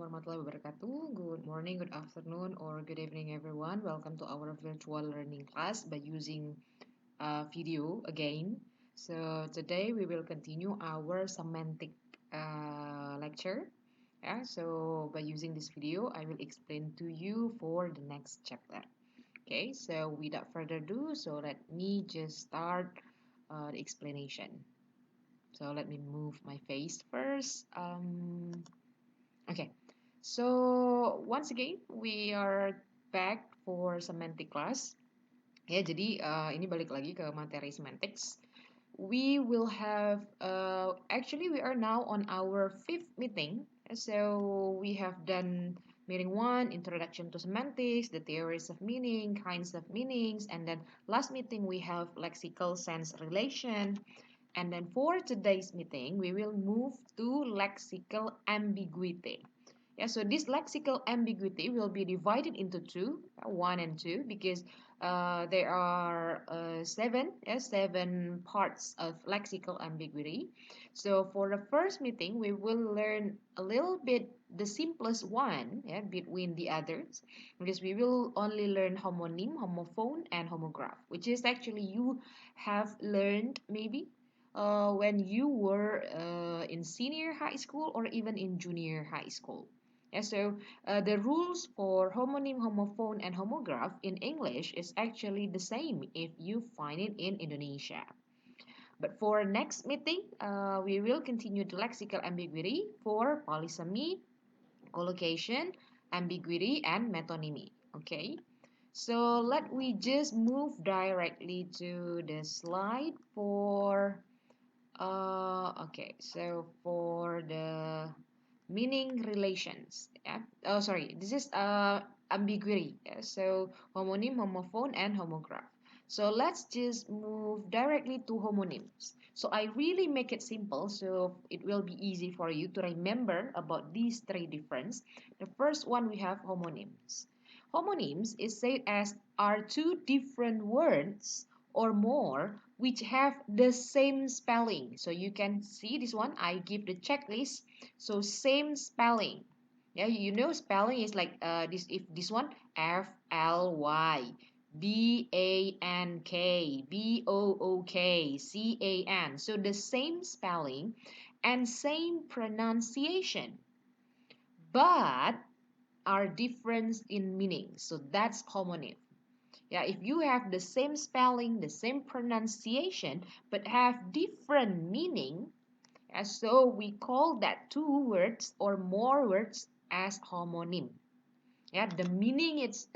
warahmatullahi wabarakatuh. Good morning, good afternoon, or good evening, everyone. Welcome to our virtual learning class by using video again. So today we will continue our semantic lecture. Yeah, so by using this video, I will explain to you for the next chapter. Okay, so without further ado, so let me just start the explanation. So let me move my face first. Okay, so once again we are back for semantic class. Ya, jadi ini balik lagi ke materi semantics. We will have actually we are now on our fifth meeting. So we have done meeting 1, introduction to semantics, the theories of meaning, kinds of meanings, and then last meeting we have lexical sense relation. And then for today's meeting, we will move to lexical ambiguity. Yeah, so this lexical ambiguity will be divided into two, 1 and 2, because there are seven parts of lexical ambiguity. So for the first meeting, we will learn a little bit the simplest one, yeah, between the others, because we will only learn homonym, homophone, and homograph, which is actually you have learned maybe when you were in senior high school or even in junior high school. Yeah, so the rules for homonym, homophone, and homograph in English is actually the same if you find it in Indonesia. But for next meeting, we will continue the lexical ambiguity for polysemy, collocation, ambiguity, and metonymy. Okay, so let me just move directly to the slide for okay, so for the meaning relations, yeah. Oh, sorry, this is ambiguity. Yeah? So homonym, homophone, and homograph. So let's just move directly to homonyms. So I really make it simple, so it will be easy for you to remember about these three differences. The first one we have homonyms. Homonyms is said as are two different words or more which have the same spelling. So you can see this one, I give the checklist. So same spelling. Yeah, you know spelling is like this. If this one FLY, BANK, BOOK, CAN. So the same spelling and same pronunciation, but are different in meaning. So that's homonym. Yeah, if you have the same spelling, the same pronunciation, but have different meaning, yeah, so we call that two words or more words as homonym. Yeah, the meaning it's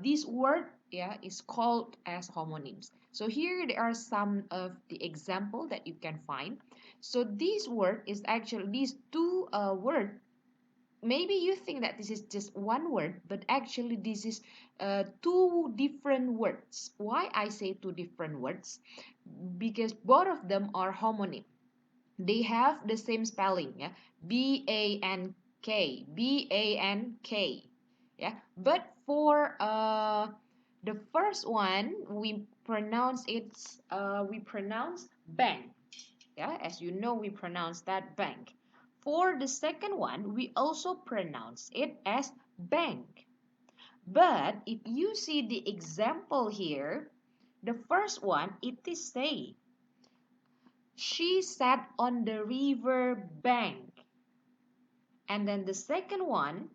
this word, yeah, is called as homonyms. So here there are some of the example that you can find. So this word is actually these two words. Maybe you think that this is just one word, but actually this is two different words. Why I say two different words? Because both of them are homonym. They have the same spelling, yeah, BANK, BANK, yeah. But for the first one, we pronounce bank, yeah. As you know, we pronounce that bank. For the second one, we also pronounce it as bank. But if you see the example here, the first one, it is say, she sat on the river bank. And then the second one,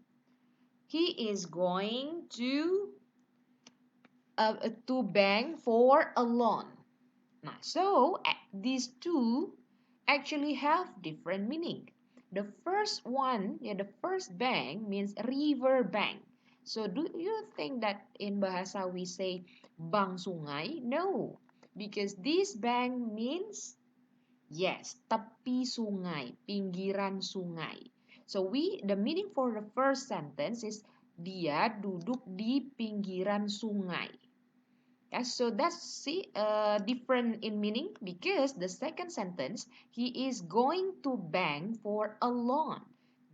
he is going to bank for a loan. Now, so these two actually have different meaning. The first one, yeah, the first bank means river bank. So do you think that in bahasa we say bank sungai? No, because this bank means yes, tepi sungai, pinggiran sungai. So the meaning for the first sentence is dia duduk di pinggiran sungai. Yeah, so that's different in meaning because the second sentence, he is going to bank for a loan.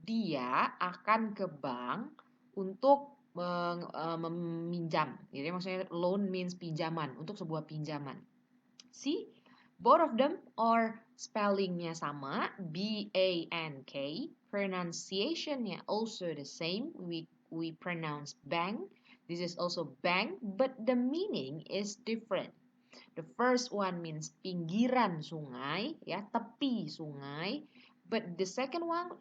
Dia akan ke bank untuk meminjam. Jadi maksudnya loan means pinjaman, untuk sebuah pinjaman. See, both of them are spellingnya sama, B-A-N-K. Pronunciationnya also the same. We pronounce bank. This is also bank, but the meaning is different. The first one means pinggiran sungai, ya, tepi sungai. But the second one,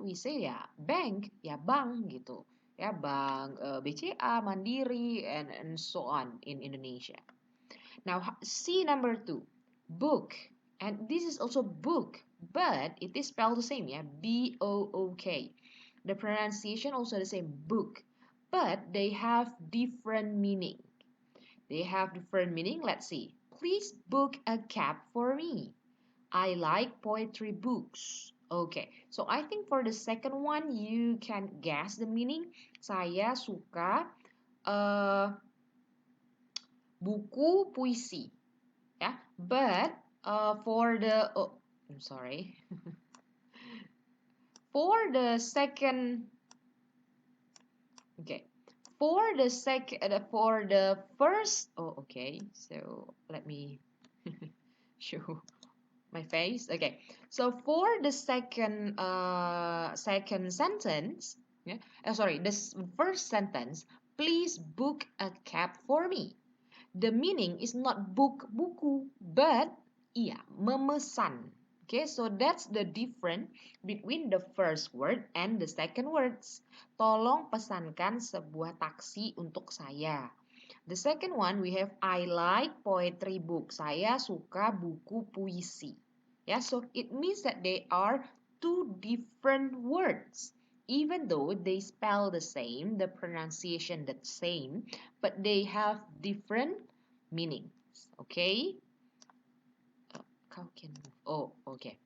we say ya bank, ya bank gitu, ya bank, BCA, Mandiri, and so on in Indonesia. Now C number 2, book, and this is also book, but it is spelled the same, ya, B-O-O-K. The pronunciation also the same, book, but they have different meaning. Let's see. Please book a cab for me. I like poetry books. Okay, so I think for the second one you can guess the meaning. Saya suka buku puisi. Yeah, but for the I'm sorry. For the second, okay. For the first, okay. So let me show my face. Okay, so for the second sentence, yeah, this first sentence, please book a cab for me. The meaning is not book buku, but memesan. Okay, so that's the difference between the first word and the second words. Tolong pesankan sebuah taksi untuk saya. The second one, we have I like poetry book. Saya suka buku puisi. Yeah, so it means that they are two different words. Even though they spell the same, the pronunciation the same, but they have different meanings. Okay? How can okay.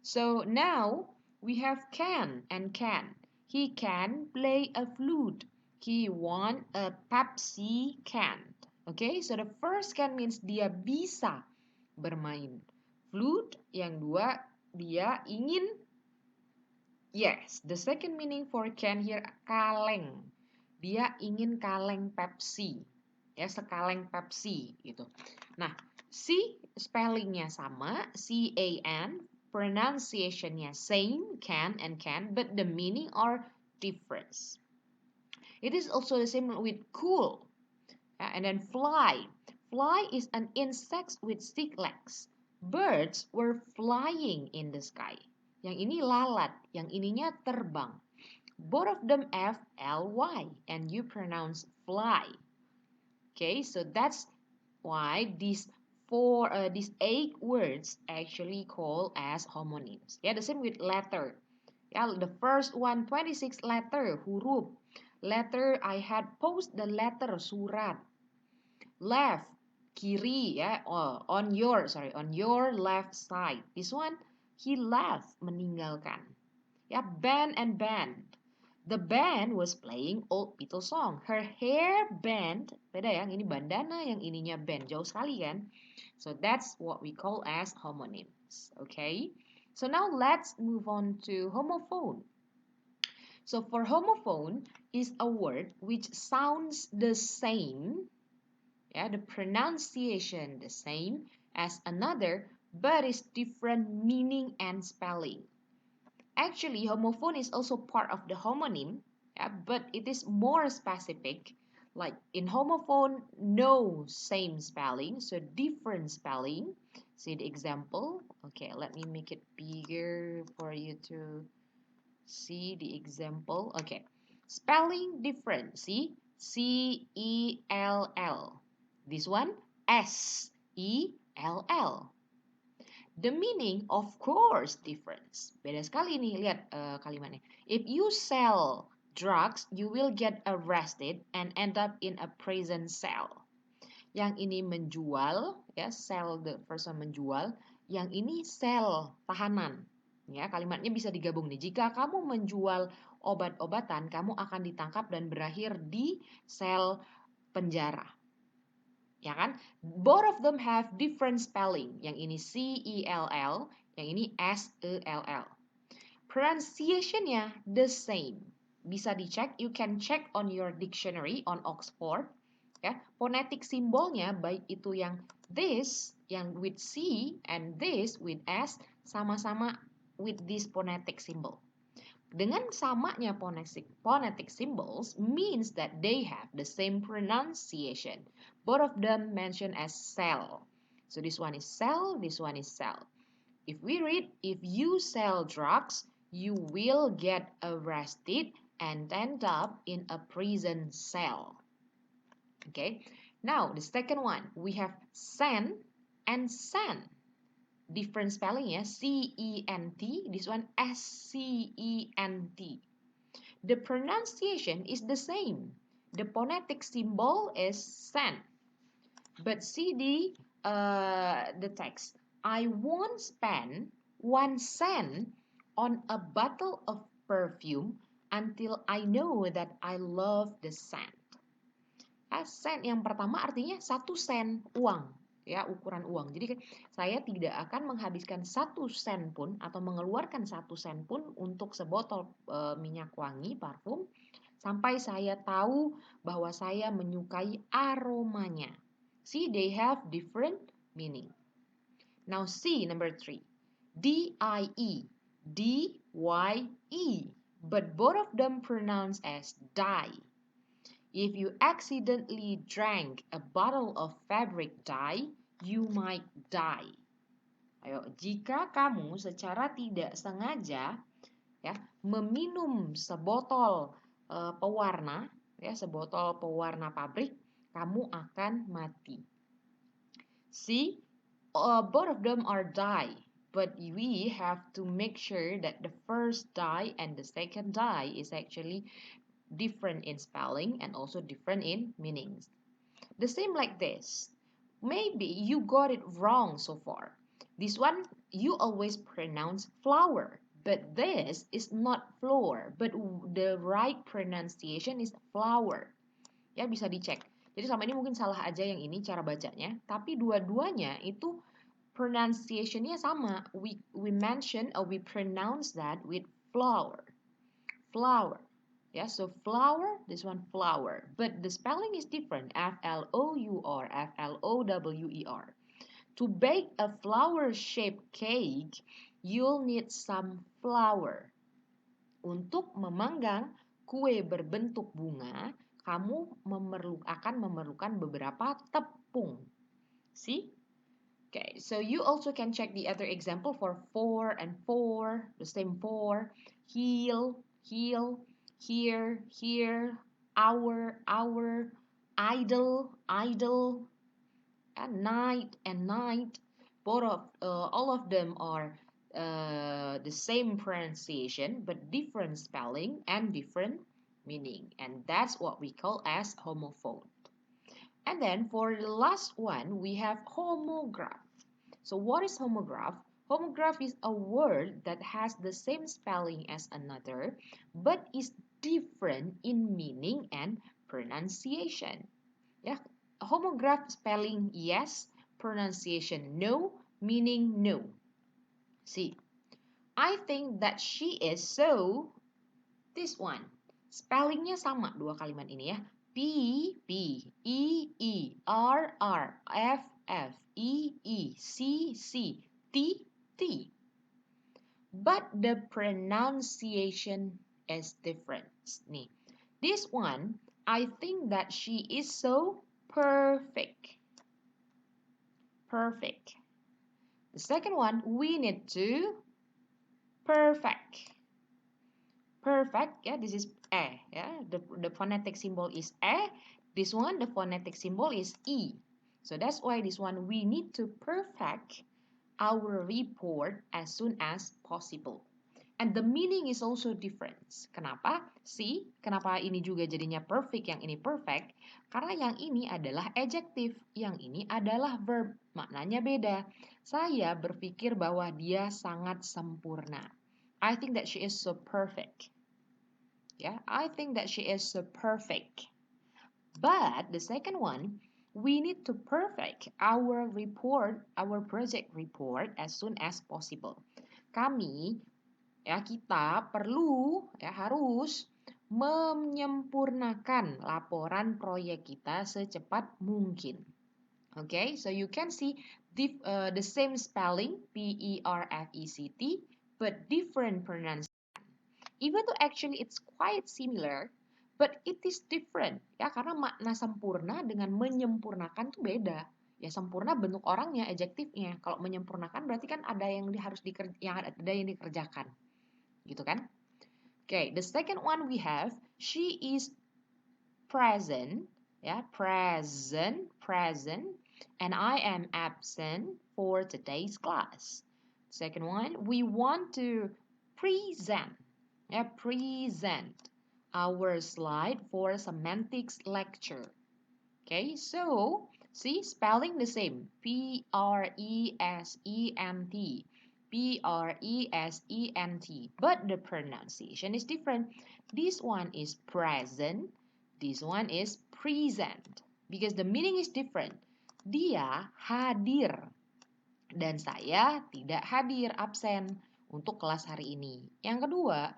So now we have can and can. He can play a flute. He won a Pepsi can. Okay, so the first can means dia bisa bermain flute. Yang dua, dia ingin. Yes, the second meaning for can here, kaleng. Dia ingin kaleng Pepsi. Ya, sekaleng Pepsi gitu. Nah, C spellingnya sama, C-A-N, pronunciationnya same, can and can, but the meaning are different. It is also the same with cool. And then fly. Fly is an insect with 6 legs. Birds were flying in the sky. Yang ini lalat, yang ininya terbang. Both of them F-L-Y, and you pronounce fly. Okay, so that's why these 8 words actually called as homonyms. Yeah, the same with letter. Yeah, the first one, 26 letter, huruf. Letter, I had post the letter surat. Left, kiri, ya, on your left side. This one, he left, meninggalkan. Ya, band and band. The band was playing old Beatles song. Her hair band, beda ya, yang ini bandana, yang ininya band, jauh sekali kan? So that's what we call as homonyms, okay? So now let's move on to homophone. So for homophone is a word which sounds the same, yeah, the pronunciation the same as another, but is different meaning and spelling. Actually, homophone is also part of the homonym, yeah, but it is more specific. Like in homophone, no same spelling, so different spelling. See the example? Okay, let me make it bigger for you to see the example. Okay, spelling different. See, C-E-L-L. This one, S-E-L-L. The meaning, of course, different. Beda sekali nih, lihat kalimatnya. If you sell drugs, you will get arrested and end up in a prison cell. Yang ini menjual, ya, sell, the first one menjual. Yang ini sell, tahanan. Ya, kalimatnya bisa digabung nih. Jika kamu menjual obat-obatan, kamu akan ditangkap dan berakhir di sel penjara. Ya kan? Both of them have different spelling. Yang ini C-E-L-L, yang ini S-E-L-L. Pronunciation-nya the same. Bisa dicek, you can check on your dictionary on Oxford. Ya, phonetic simbolnya baik itu yang this yang with C and this with S sama-sama with this phonetic symbol. Dengan samanya phonetic symbols means that they have the same pronunciation. Both of them mentioned as cell. So this one is cell, this one is cell. If we read, if you sell drugs, you will get arrested and end up in a prison cell. Okay, now the second one, we have send and send. Different spelling ya, C-E-N-T, this one S-C-E-N-T. The pronunciation is the same. The phonetic symbol is send. But see the text. I won't spend 1 cent on a bottle of perfume until I know that I love the scent. Sen yang pertama artinya 1 sen uang, ya, ukuran uang. Jadi saya tidak akan menghabiskan 1 sen pun atau mengeluarkan 1 sen pun untuk sebotol minyak wangi parfum sampai saya tahu bahwa saya menyukai aromanya. See, they have different meaning. Now see number 3. D-I-E, D-Y-E, but both of them pronounced as die. If you accidentally drank a bottle of fabric dye, you might die. Ayo, jika kamu secara tidak sengaja ya meminum sebotol pewarna, ya sebotol pewarna pabrik, kamu akan mati. See, both of them are dye, but we have to make sure that the first dye and the second dye is actually different in spelling and also different in meanings. The same like this. Maybe you got it wrong so far. This one you always pronounce flower, but this is not floor, but the right pronunciation is flower. Ya, bisa dicek. Jadi sama ini mungkin salah aja yang ini cara bacanya, tapi dua-duanya itu pronunciationnya sama. We mention or we pronounce that with flower. Flower. Yeah, so flower, this one flower, but the spelling is different, F-L-O-U-R, F-L-O-W-E-R. To bake a flower-shaped cake, you'll need some flour. Untuk memanggang kue berbentuk bunga, kamu akan memerlukan beberapa tepung. See? Okay, so you also can check the other example for and for, the same for, heel, here, hour, idle, and night. All of them are the same pronunciation but different spelling and different meaning, and that's what we call as homophone. And then for the last one, we have homograph. So what is homograph? Homograph is a word that has the same spelling as another, but is different in meaning and pronunciation. Yeah, homograph spelling yes, pronunciation no, meaning no. See, I think that she is so, this one. Spellingnya sama dua kalimat ini ya. P, P, E, E, R, R, F, F, E, E, C, C, T, T. But the pronunciation is different. Nih, this one, I think that she is so perfect. Perfect. The second one, we need to perfect. Perfect, yeah, this is E, yeah, the phonetic symbol is E. This one, the phonetic symbol is E. So that's why this one, we need to perfect our report as soon as possible. And the meaning is also different. Kenapa? See, kenapa ini juga jadinya perfect, yang ini perfect? Karena yang ini adalah adjective, yang ini adalah verb. Maknanya beda. Saya berpikir bahwa dia sangat sempurna. I think that she is so perfect. Yeah, I think that she is so perfect. But the second one, we need to perfect our report, our project report as soon as possible. Kami, ya kita perlu, ya harus menyempurnakan laporan proyek kita secepat mungkin. Okay, so you can see the same spelling, P-E-R-F-E-C-T, but different pronunciation. Even though actually it's quite similar, but it is different. Ya, karena makna sempurna dengan menyempurnakan tuh beda. Ya, sempurna bentuk orangnya, adjektifnya. Kalau menyempurnakan berarti kan ada yang ada yang dikerjakan. Gitu kan? Okay, the second one we have, she is present, yeah, present, and I am absent for today's class. Second one, we want to present, yeah, present our slide for semantics lecture. Okay, so see, spelling the same, P-R-E-S-E-N-T. P-R-E-S-E-N-T, but the pronunciation is different. This one is present, this one is present, because the meaning is different. Dia hadir, dan saya tidak hadir, absen, untuk kelas hari ini. Yang kedua,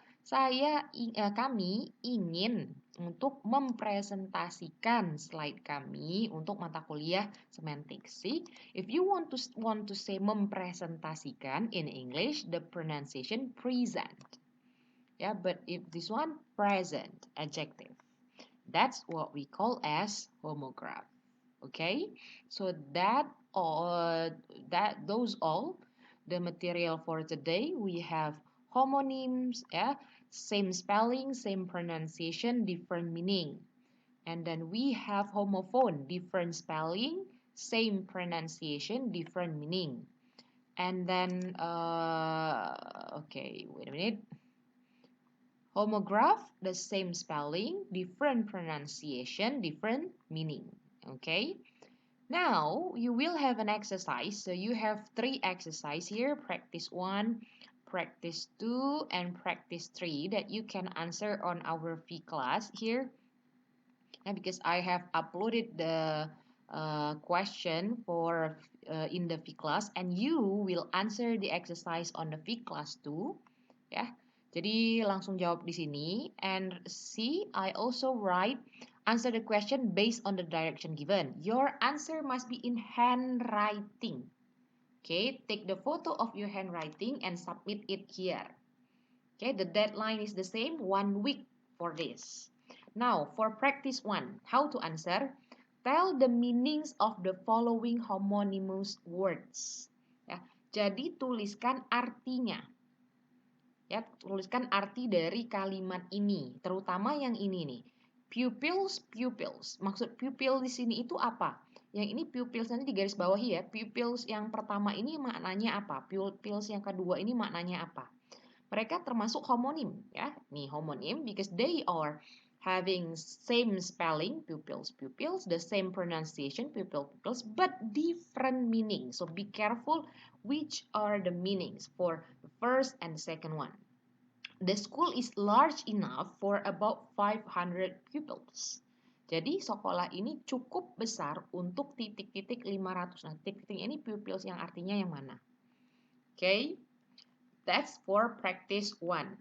kami ingin untuk mempresentasikan slide kami untuk mata kuliah semantics. See, if you want to say mempresentasikan in English, the pronunciation present. Yeah, but if this one present, adjective. That's what we call as homograph. Okay, so those all the material for today. We have homonyms, yeah, same spelling, same pronunciation, different meaning. And then we have homophone, different spelling, same pronunciation, different meaning. And then, okay, wait a minute. Homograph, the same spelling, different pronunciation, different meaning. Okay. Now, you will have an exercise. So you have 3 exercises here, practice 1, practice 2, and practice 3 that you can answer on our V class here. And because I have uploaded the question for in the V class, and you will answer the exercise on the V class too. Ya, jadi langsung jawab di sini. And see, I also write answer the question based on the direction given. Your answer must be in handwriting. Okay, take the photo of your handwriting and submit it here. Okay, the deadline is the same, 1 week for this. Now, for practice 1, how to answer? Tell the meanings of the following homonymous words. Ya, jadi tuliskan artinya. Ya, tuliskan arti dari kalimat ini, terutama yang ini nih. Pupils, pupils. Maksud pupil di sini itu apa? Yang ini pupils nanti di garis bawahi ya. Pupils yang pertama ini maknanya apa? Pupils yang kedua ini maknanya apa? Mereka termasuk homonym ya. Nih homonym because they are having same spelling, pupils, pupils, the same pronunciation, pupil, pupils, but different meaning. So be careful which are the meanings for the first and the second one. The school is large enough for about 500 pupils. Jadi sekolah ini cukup besar untuk titik-titik 500. Nah, titik-titik ini pupils yang artinya yang mana? Okay, that's for practice 1.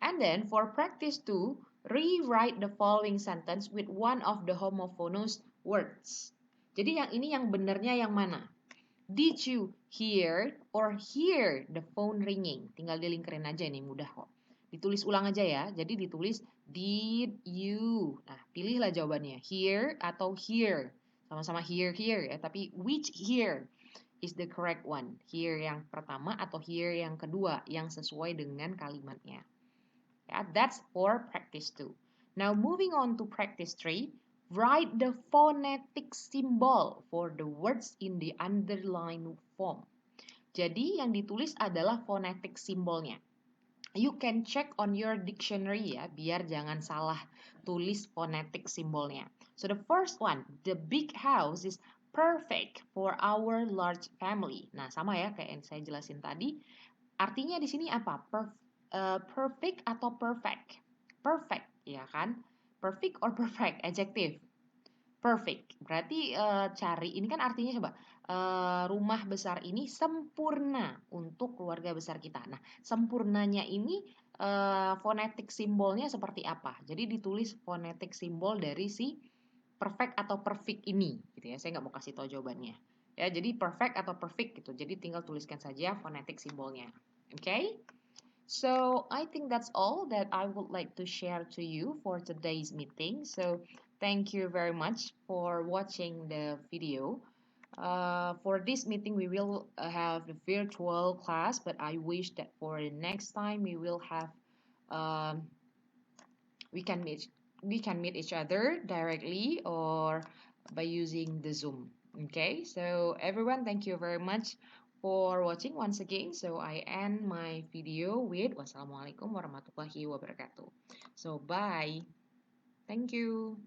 And then for practice 2, rewrite the following sentence with one of the homophonous words. Jadi yang ini yang benernya yang mana? Did you hear or hear the phone ringing? Tinggal dilingkerin aja ini, mudah kok. Ditulis ulang aja ya. Jadi ditulis did you. Nah, pilihlah jawabannya. Hear atau hear. Sama-sama hear ya. Tapi which hear is the correct one? Hear yang pertama atau hear yang kedua yang sesuai dengan kalimatnya. Yeah, that's for practice 2. Now moving on to practice 3. Write the phonetic symbol for the words in the underlined form. Jadi yang ditulis adalah phonetic symbolnya. You can check on your dictionary ya, biar jangan salah tulis phonetic symbolnya. So the first one, the big house is perfect for our large family. Nah sama ya kayak yang saya jelasin tadi. Artinya di sini apa? Perfect atau perfect? Perfect ya kan? Perfect or perfect, adjective. Perfect. Berarti cari ini kan artinya coba rumah besar ini sempurna untuk keluarga besar kita. Nah, sempurnanya ini fonetik simbolnya seperti apa? Jadi ditulis fonetik simbol dari si perfect atau perfect ini, gitu ya. Saya nggak mau kasih tahu jawabannya. Ya, jadi perfect atau perfect gitu. Jadi tinggal tuliskan saja fonetik simbolnya. Oke? Okay? So I think that's all that I would like to share to you for today's meeting. So thank you very much for watching the video. For this meeting, we will have the virtual class, but I wish that for the next time we will have um, we can meet each other directly or by using the Zoom. Okay, so everyone, thank you very much for watching once again. So I end my video with wassalamualaikum warahmatullahi wabarakatuh. So bye. Thank you.